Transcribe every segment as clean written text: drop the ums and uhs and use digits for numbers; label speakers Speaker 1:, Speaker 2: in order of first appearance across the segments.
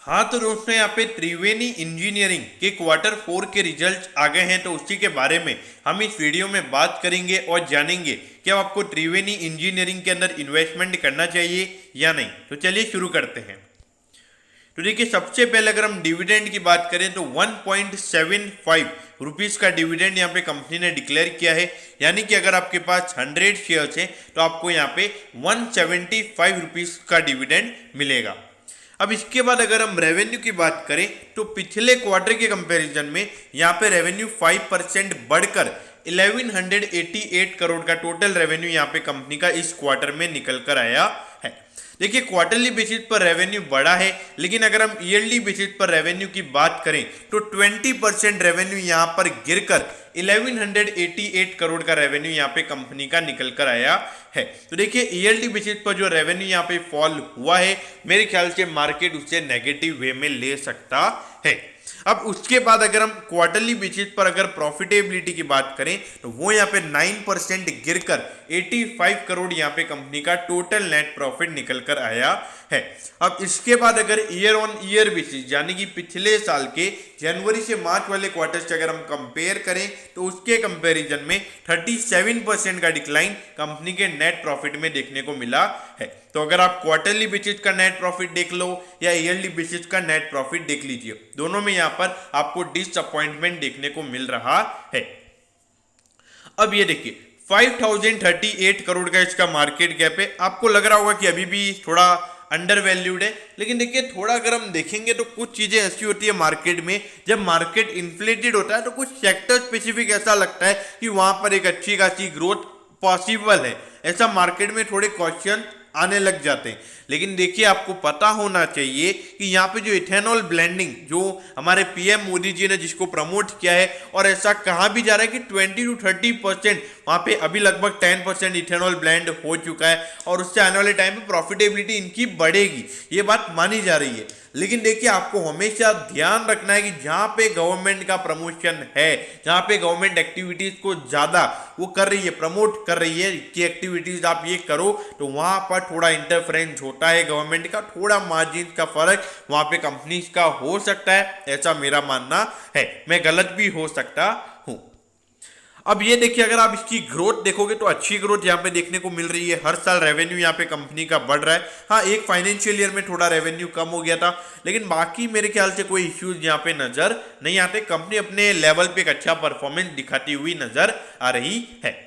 Speaker 1: हाँ तो दोस्तों यहाँ पे त्रिवेणी इंजीनियरिंग के क्वार्टर 4 के रिजल्ट आ गए हैं, तो उसी के बारे में हम इस वीडियो में बात करेंगे और जानेंगे कि आपको त्रिवेणी इंजीनियरिंग के अंदर इन्वेस्टमेंट करना चाहिए या नहीं। तो चलिए शुरू करते हैं। तो देखिए, सबसे पहले अगर हम डिविडेंड की बात करें तो 1.75 रुपीज़ का डिविडेंड यहाँ पे कंपनी ने डिक्लेयर किया है। यानी कि अगर आपके पास 100 शेयर्स हैं तो आपको यहाँ पे 175 रुपीज़ का डिविडेंड मिलेगा। अब इसके बाद अगर हम रेवेन्यू की बात करें तो पिछले क्वार्टर के कंपैरिजन में यहाँ पे रेवेन्यू 5% बढ़कर 1188 करोड़ का टोटल रेवेन्यू यहाँ पे कंपनी का इस क्वार्टर में निकल कर आया है। देखिए, क्वार्टरली बेसिस पर रेवेन्यू बढ़ा है, लेकिन अगर हम ईयरली बेसिस पर रेवेन्यू की बात करें तो 20% रेवेन्यू यहाँ पर गिरकर 1188 करोड़ का रेवेन्यू यहाँ पे कंपनी का निकल कर आया है। तो देखिए, ईयरली बेसिस पर जो रेवेन्यू यहाँ पे फॉल हुआ है, मेरे ख्याल से मार्केट उसे नेगेटिव वे में ले सकता है। अब उसके बाद अगर हम क्वार्टरली बेसिस पर अगर प्रॉफिटेबिलिटी की बात करें तो वो यहाँ पे 9% गिरकर 85 करोड़ यहाँ पे कंपनी का टोटल नेट प्रॉफिट निकल कर आया है। अब इसके बाद अगर ईयर ऑन ईयर बेसिस यानी कि पिछले साल के जनवरी से मार्च वाले क्वार्टर से अगर हम कंपेयर करें तो उसके कंपैरिजन में 37% का डिक्लाइन कंपनी के नेट प्रॉफिट में देखने को मिला है। तो अगर आप क्वार्टरली बेसिस का नेट प्रॉफिट देख लो या ईयरली बेसिस का नेट प्रॉफिट देख लीजिए, दोनों में यहाँ पर आपको डिसअपॉइंटमेंट देखने को मिल रहा है। अब ये देखिए, 5038 करोड़ का इसका मार्केट गैप है। आपको लग रहा होगा कि अभी भी थोड़ा अंडर वैल्यूड है, लेकिन देखिए थोड़ा अगर हम देखेंगे तो कुछ चीजें ऐसी होती है मार्केट में, जब मार्केट इन्फ्लेटेड होता है तो कुछ सेक्टर स्पेसिफिक ऐसा लगता है कि वहां पर एक अच्छी खासी ग्रोथ पॉसिबल है। ऐसा मार्केट में थोड़े क्वेश्चन आने लग जाते हैं। लेकिन देखिए, आपको पता होना चाहिए कि यहाँ पे जो इथेनॉल ब्लेंडिंग जो हमारे पीएम मोदी जी ने जिसको प्रमोट किया है, और ऐसा कहा भी जा रहा है कि 20 to 30% वहाँ पे अभी लगभग 10% इथेनॉल ब्लेंड हो चुका है और उससे आने वाले टाइम पे प्रॉफिटेबिलिटी इनकी बढ़ेगी, ये बात मानी जा रही है। लेकिन देखिए, आपको हमेशा ध्यान रखना है कि जहाँ पे गवर्नमेंट का प्रमोशन है, जहाँ पे गवर्नमेंट एक्टिविटीज को ज़्यादा वो कर रही है, प्रमोट कर रही है कि एक्टिविटीज आप ये करो, तो वहाँ पर थोड़ा इंटरफेरेंस होता है गवर्नमेंट का, थोड़ा मार्जिन का फर्क वहाँ पे कंपनीज का हो सकता है, ऐसा मेरा मानना है। मैं गलत भी हो सकता हूँ। अब ये देखिए, अगर आप इसकी ग्रोथ देखोगे तो अच्छी ग्रोथ यहाँ पे देखने को मिल रही है। हर साल रेवेन्यू यहाँ पे कंपनी का बढ़ रहा है। हाँ, एक फाइनेंशियल ईयर में थोड़ा रेवेन्यू कम हो गया था, लेकिन बाकी मेरे ख्याल से कोई इश्यूज यहाँ पे नजर नहीं आते। कंपनी अपने लेवल पे एक अच्छा परफॉर्मेंस दिखाती हुई नजर आ रही है।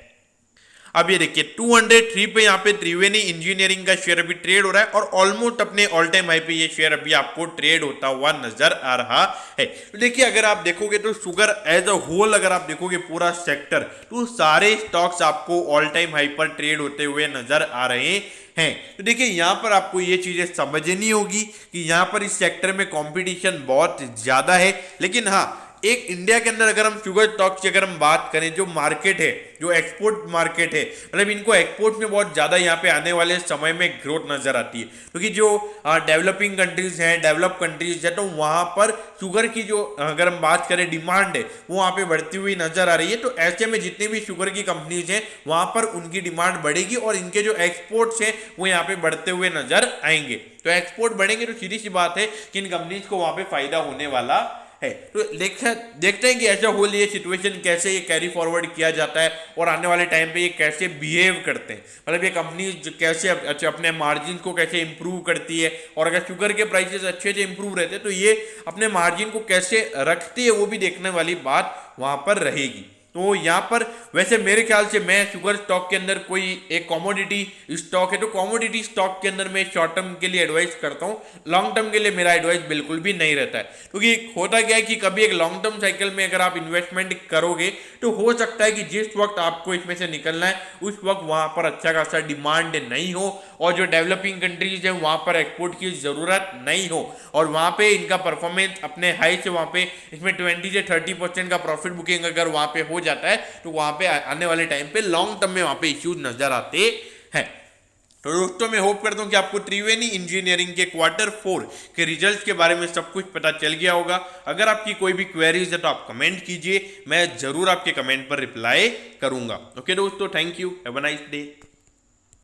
Speaker 1: अब ये देखिए, 203 पे यहाँ पे त्रिवेणी इंजीनियरिंग का शेयर अभी ट्रेड हो रहा है और ऑलमोस्ट अपने ऑल टाइम हाई पे ये शेयर अभी आपको ट्रेड होता हुआ नजर आ रहा है। तो देखिए, अगर आप देखोगे तो शुगर एज अ होल अगर आप देखोगे पूरा सेक्टर, तो सारे स्टॉक्स आपको ऑल टाइम हाई पर ट्रेड होते हुए नजर आ रहे हैं। तो देखिए, यहाँ पर आपको ये चीजें समझनी होगी कि यहाँ पर इस सेक्टर में कंपटीशन बहुत ज्यादा है। लेकिन हाँ, एक इंडिया के अंदर अगर हम शुगर स्टॉक की अगर हम बात करें, जो मार्केट है, जो एक्सपोर्ट मार्केट है, मतलब इनको एक्सपोर्ट में बहुत ज़्यादा यहाँ पे आने वाले समय में ग्रोथ नजर आती है, क्योंकि जो डेवलपिंग कंट्रीज हैं, डेवलप कंट्रीज है, तो वहाँ पर शुगर की जो अगर हम बात करें डिमांड है, वो वहाँ पे बढ़ती हुई नजर आ रही है। तो ऐसे में जितनी भी शुगर की कंपनीज हैं वहाँ पर उनकी डिमांड बढ़ेगी और इनके जो एक्सपोर्ट्स हैं वो यहाँ पे बढ़ते हुए नजर आएंगे। तो एक्सपोर्ट बढ़ेंगे तो सीधी सी बात है कि इन कंपनीज को वहाँ पे फायदा होने वाला है। तो देखते हैं कि ऐसा होल ये सिचुएशन कैसे ये कैरी फॉरवर्ड किया जाता है और आने वाले टाइम पे ये कैसे बिहेव करते हैं, मतलब ये कंपनी कैसे अपने मार्जिन को कैसे इंप्रूव करती है, और अगर शुगर के प्राइसेस अच्छे से इंप्रूव रहते हैं तो ये अपने मार्जिन को कैसे रखती है, वो भी देखने वाली बात वहां पर रहेगी। तो यहाँ पर वैसे मेरे ख्याल से मैं शुगर स्टॉक के अंदर कोई एक कमोडिटी स्टॉक है तो कमोडिटी स्टॉक के अंदर मैं शॉर्ट टर्म के लिए एडवाइस करता हूँ। लॉन्ग टर्म के लिए मेरा एडवाइस बिल्कुल भी नहीं रहता है, क्योंकि होता क्या है कि कभी एक लॉन्ग टर्म साइकिल में अगर आप इन्वेस्टमेंट करोगे तो हो सकता है कि जिस वक्त आपको इसमें से निकलना है उस वक्त वहाँ पर अच्छा खासा डिमांड नहीं हो और जो डेवलपिंग कंट्रीज है वहाँ पर एक्सपोर्ट की ज़रूरत नहीं हो और वहाँ पे इनका परफॉर्मेंस अपने हाई से वहाँ पे इसमें 20 से 30% का प्रॉफिट बुकिंग अगर वहाँ पे हो जाता है तो वहाँ पे आने वाले टाइम पे लॉन्ग टर्म में वहाँ पे इश्यूज नजर आते हैं। तो दोस्तों, मैं होप करता हूँ कि आपको त्रिवेणी इंजीनियरिंग के क्वार्टर 4 के रिजल्ट के बारे में सब कुछ पता चल गया होगा। अगर आपकी कोई भी क्वेरीज है तो आप कमेंट कीजिए, मैं जरूर आपके कमेंट पर रिप्लाई करूंगा। ओके दोस्तों, thank you, have a nice day.